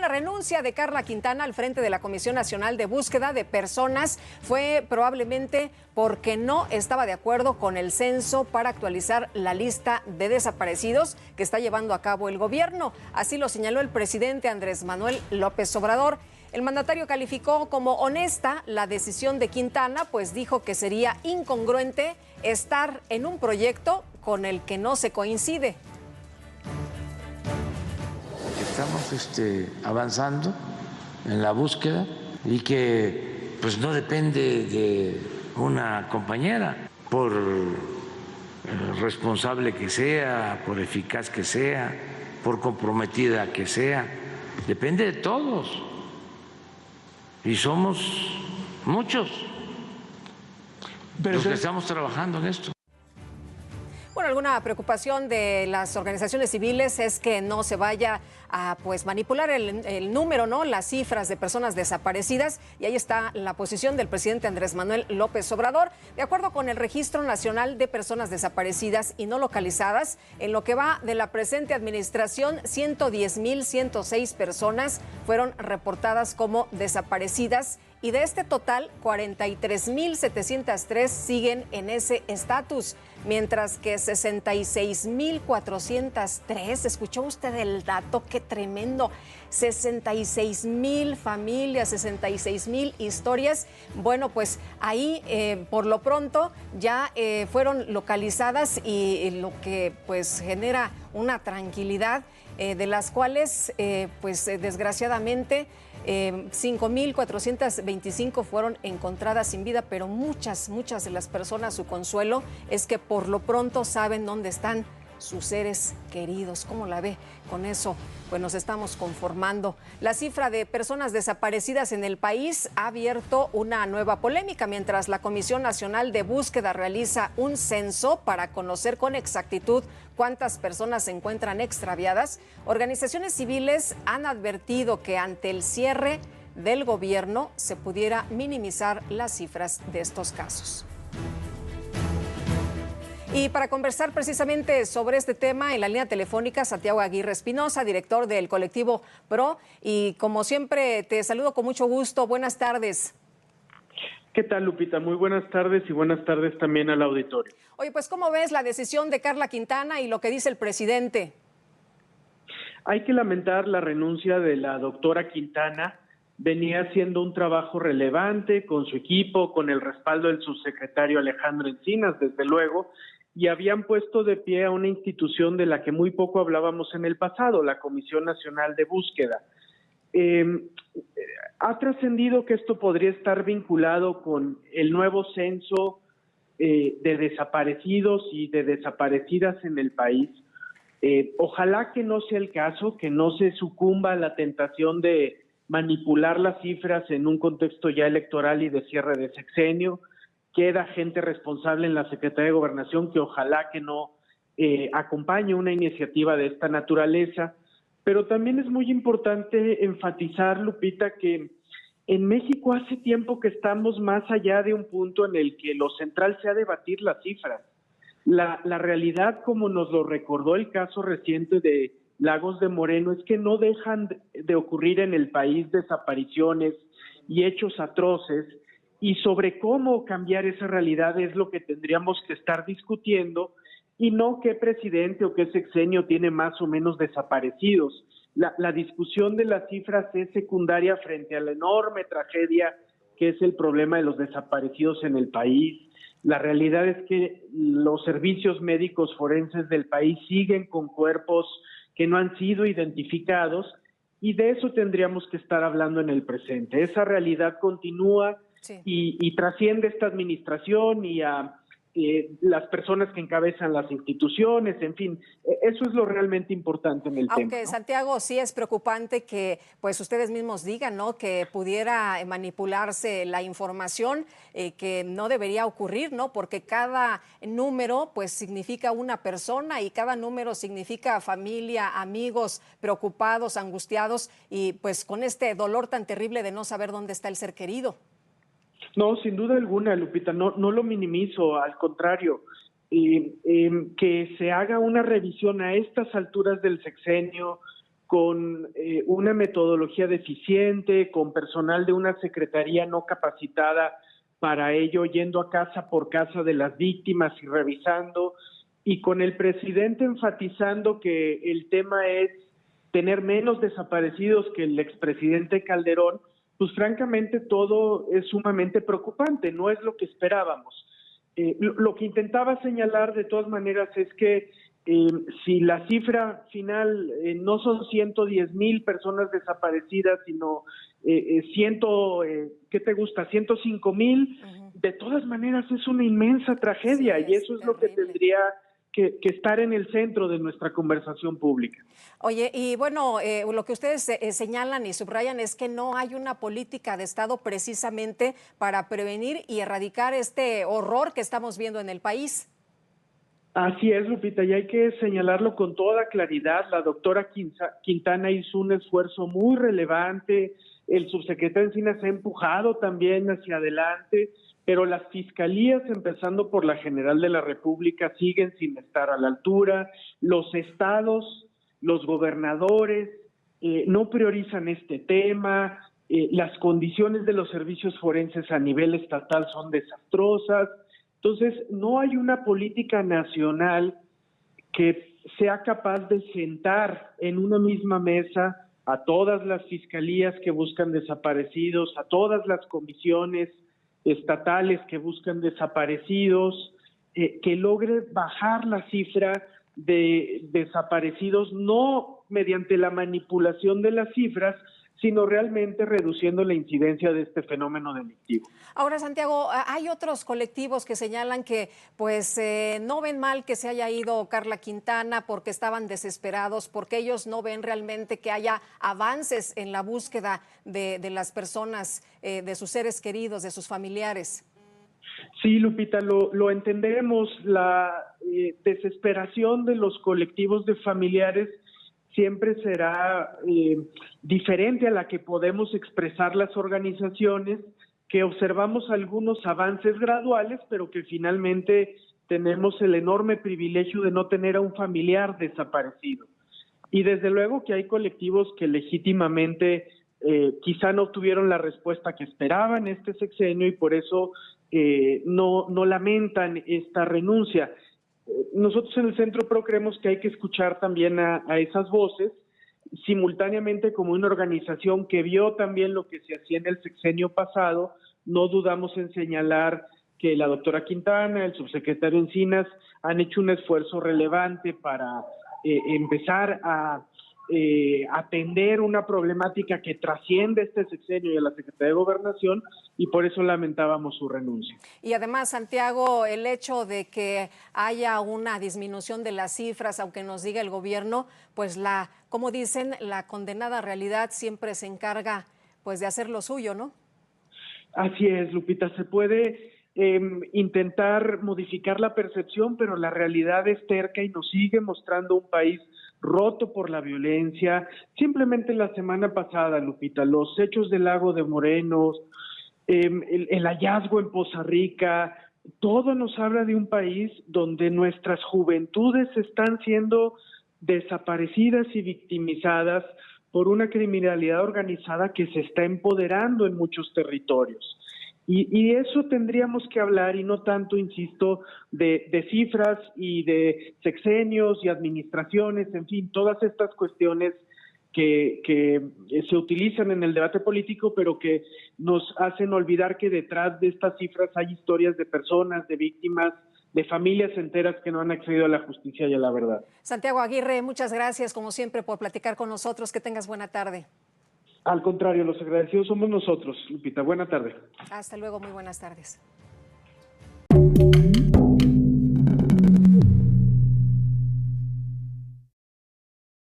la renuncia de Carla Quintana al frente de la Comisión Nacional de Búsqueda de Personas fue probablemente porque no estaba de acuerdo con el censo para actualizar la lista de desaparecidos que está llevando a cabo el gobierno. Así lo señaló el presidente Andrés Manuel López Obrador. El mandatario calificó como honesta la decisión de Quintana, pues dijo que sería incongruente estar en un proyecto con el que no se coincide. Estamos avanzando en la búsqueda y que pues no depende de una compañera, por responsable que sea, por eficaz que sea, por comprometida que sea, depende de todos. Y somos muchos los que estamos trabajando en esto. Bueno, alguna preocupación de las organizaciones civiles es que no se vaya a manipular el número, ¿no? Las cifras de personas desaparecidas, y ahí está la posición del presidente Andrés Manuel López Obrador. De acuerdo con el Registro Nacional de Personas Desaparecidas y No Localizadas, en lo que va de la presente administración, 110,106 personas fueron reportadas como desaparecidas, y de este total, 43,703 siguen en ese estatus, mientras que 66,403, ¿escuchó usted el dato? ¡Qué tremendo! 66,000 familias, 66,000 historias. Bueno, pues ahí por lo pronto ya fueron localizadas, y lo que pues genera una tranquilidad, de las cuales desgraciadamente 5,425 fueron encontradas sin vida, pero muchas de las personas, su consuelo es que por lo pronto saben dónde están sus seres queridos. ¿Cómo la ve? Con eso pues nos estamos conformando. La cifra de personas desaparecidas en el país ha abierto una nueva polémica. Mientras la Comisión Nacional de Búsqueda realiza un censo para conocer con exactitud cuántas personas se encuentran extraviadas, organizaciones civiles han advertido que ante el cierre del gobierno se pudiera minimizar las cifras de estos casos. Y para conversar precisamente sobre este tema, en la línea telefónica, Santiago Aguirre Espinosa, director del colectivo PRO. Y como siempre, te saludo con mucho gusto. Buenas tardes. ¿Qué tal, Lupita? Muy buenas tardes, y buenas tardes también al auditorio. Oye, pues, ¿cómo ves la decisión de Carla Quintana y lo que dice el presidente? Hay que lamentar la renuncia de la doctora Quintana. Venía haciendo un trabajo relevante con su equipo, con el respaldo del subsecretario Alejandro Encinas, desde luego, y habían puesto de pie a una institución de la que muy poco hablábamos en el pasado, la Comisión Nacional de Búsqueda. Ha trascendido que esto podría estar vinculado con el nuevo censo de desaparecidos y de desaparecidas en el país. Ojalá que no sea el caso, que no se sucumba a la tentación de manipular las cifras en un contexto ya electoral y de cierre de sexenio. Queda gente responsable en la Secretaría de Gobernación que ojalá que no acompañe una iniciativa de esta naturaleza. Pero también es muy importante enfatizar, Lupita, que en México hace tiempo que estamos más allá de un punto en el que lo central sea debatir las cifras. La realidad, como nos lo recordó el caso reciente de Lagos de Moreno, es que no dejan de ocurrir en el país desapariciones y hechos atroces, y sobre cómo cambiar esa realidad es lo que tendríamos que estar discutiendo, y no qué presidente o qué sexenio tiene más o menos desaparecidos. La discusión de las cifras es secundaria frente a la enorme tragedia que es el problema de los desaparecidos en el país. La realidad es que los servicios médicos forenses del país siguen con cuerpos que no han sido identificados, y de eso tendríamos que estar hablando en el presente. Esa realidad continúa, sí, y trasciende esta administración y a las personas que encabezan las instituciones, en fin, eso es lo realmente importante en el tema. Aunque, ¿no? Santiago, sí es preocupante que pues ustedes mismos digan, ¿no?, que pudiera manipularse la información, que no debería ocurrir, ¿no?, porque cada número pues significa una persona, y cada número significa familia, amigos preocupados, angustiados, y pues con este dolor tan terrible de no saber dónde está el ser querido. No, sin duda alguna, Lupita, no lo minimizo, al contrario, que se haga una revisión a estas alturas del sexenio, con una metodología deficiente, con personal de una secretaría no capacitada para ello, yendo a casa por casa de las víctimas y revisando, y con el presidente enfatizando que el tema es tener menos desaparecidos que el expresidente Calderón, pues francamente todo es sumamente preocupante, no es lo que esperábamos. Lo que intentaba señalar de todas maneras es que si la cifra final no son 110,000 personas desaparecidas, sino ¿qué te gusta? 105,000, de todas maneras es una inmensa tragedia, sí, y eso es lo que tendría que estar en el centro de nuestra conversación pública. Oye, y bueno, lo que ustedes señalan y subrayan es que no hay una política de Estado precisamente para prevenir y erradicar este horror que estamos viendo en el país. Así es, Lupita, y hay que señalarlo con toda claridad. La doctora Quintana hizo un esfuerzo muy relevante, el subsecretario Encinas ha empujado también hacia adelante, pero las fiscalías, empezando por la General de la República, siguen sin estar a la altura. Los estados, los gobernadores no priorizan este tema. Las condiciones de los servicios forenses a nivel estatal son desastrosas. Entonces, no hay una política nacional que sea capaz de sentar en una misma mesa a todas las fiscalías que buscan desaparecidos, a todas las comisiones estatales que buscan desaparecidos, que logre bajar la cifra de desaparecidos, no mediante la manipulación de las cifras, sino realmente reduciendo la incidencia de este fenómeno delictivo. Ahora, Santiago, hay otros colectivos que señalan que pues no ven mal que se haya ido Karla Quintana porque estaban desesperados, porque ellos no ven realmente que haya avances en la búsqueda de las personas, de sus seres queridos, de sus familiares. Sí, Lupita, lo entendemos. La desesperación de los colectivos de familiares siempre será diferente a la que podemos expresar las organizaciones, que observamos algunos avances graduales, pero que finalmente tenemos el enorme privilegio de no tener a un familiar desaparecido. Y desde luego que hay colectivos que legítimamente quizá no tuvieron la respuesta que esperaban este sexenio y por eso no lamentan esta renuncia. Nosotros en el Centro PRO creemos que hay que escuchar también a esas voces, simultáneamente como una organización que vio también lo que se hacía en el sexenio pasado. No dudamos en señalar que la doctora Quintana, el subsecretario Encinas han hecho un esfuerzo relevante para empezar a atender una problemática que trasciende este sexenio y a la Secretaría de Gobernación, y por eso lamentábamos su renuncia. Y además, Santiago, el hecho de que haya una disminución de las cifras, aunque nos diga el gobierno, pues como dicen, la condenada realidad siempre se encarga pues de hacer lo suyo, ¿no? Así es, Lupita, se puede intentar modificar la percepción, pero la realidad es terca y nos sigue mostrando un país roto por la violencia. Simplemente la semana pasada, Lupita, los hechos del Lago de Morenos, el hallazgo en Poza Rica, todo nos habla de un país donde nuestras juventudes están siendo desaparecidas y victimizadas por una criminalidad organizada que se está empoderando en muchos territorios. Y eso tendríamos que hablar, y no tanto, insisto, de cifras y de sexenios y administraciones, en fin, todas estas cuestiones que se utilizan en el debate político, pero que nos hacen olvidar que detrás de estas cifras hay historias de personas, de víctimas, de familias enteras que no han accedido a la justicia y a la verdad. Santiago Aguirre, muchas gracias, como siempre, por platicar con nosotros. Que tengas buena tarde. Al contrario, los agradecidos somos nosotros, Lupita. Buena tarde. Hasta luego, muy buenas tardes.